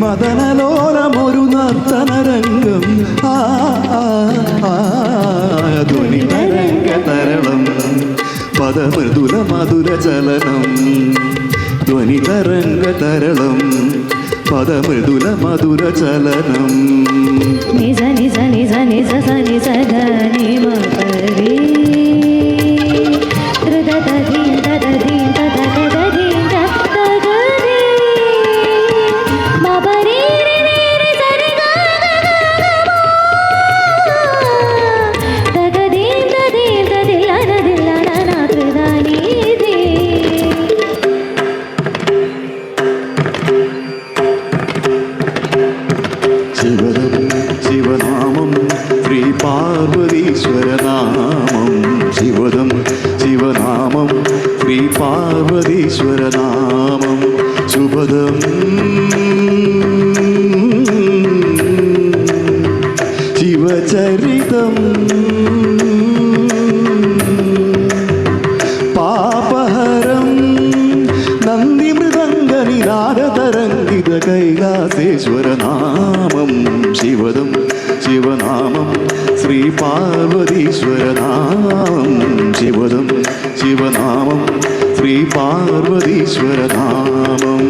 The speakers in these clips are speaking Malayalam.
മദനലോലമൊരു നർത്തനരംഗം ധ്വനി തരംഗ തരളം പദമൃദുല മധുര ചലനം ധ്വനി തരംഗ തരളം പദമൃദുല മധുര ചലനം നിജ നിജ നിജ നിജ സനി സദ നിമ പരി ധൃദധീ ധദധീ ധദധീ ശിവനാമം ശ്രീ പാർവതീശ്വരനാമം ശിവദം ശിവനാമം ശ്രീ പാർവതീശ്വരനാമം ശുഭദം ശിവചരിതം പാപഹരം നന്ദിമൃദംഗനിനാദതരംഗിത കൈലാസേശ്വരനാമം ശിവദം ശിവനാമം ശ്രീ പാർവതീശ്വരനാമം ശിവദം ശിവനാമം ശ്രീ പാർവതീശ്വരനാമം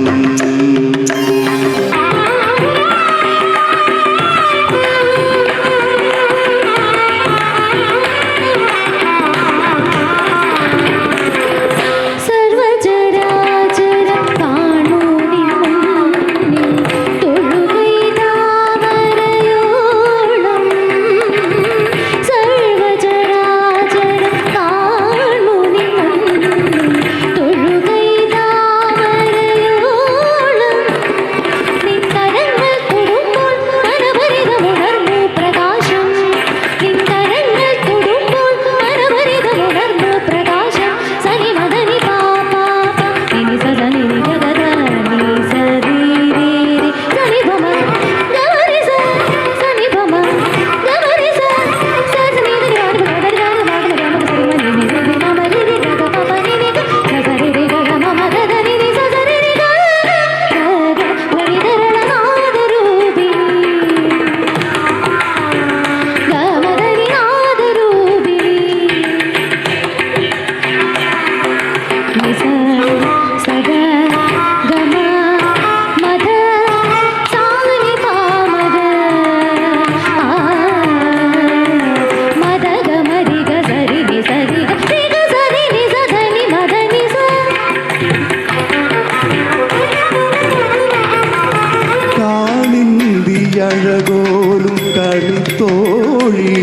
ഴകോലും കളിത്തോഴി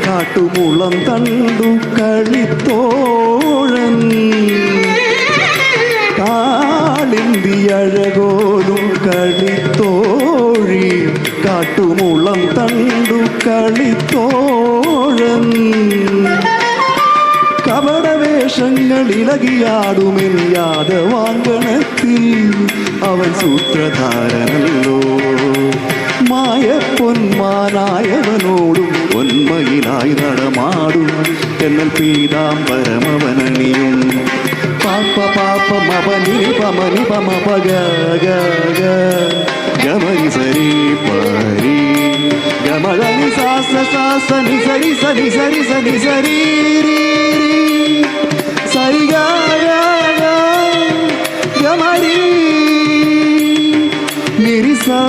കാട്ടുമുളം തണ്ടു കളിത്തോഴൻ കാളിന്തിയഴകോലും കളിത്തോഴി കാട്ടുമുളം തണ്ടു കളിത്തോഴൻ കപടവേഷങ്ങളിളകിയാടുമെൻ യാദവാങ്കണത്തിൽ അവൻ സൂത്രധാരനല്ലോ മായപ്പൊന്മാനായവനോടും പൊന്മയിലായി നടമാടും എന്നൽ പീതാംബരമവനണിയും പാപ്പ പാപ്പ മപനി പമനി പമ പഗ ഗമരി സരി പരി ഗമളനി സാസ சா சனி சரி சரி சரி சரி சரி ரீ ரீ சரி கா கா கா கமரி நிரிசா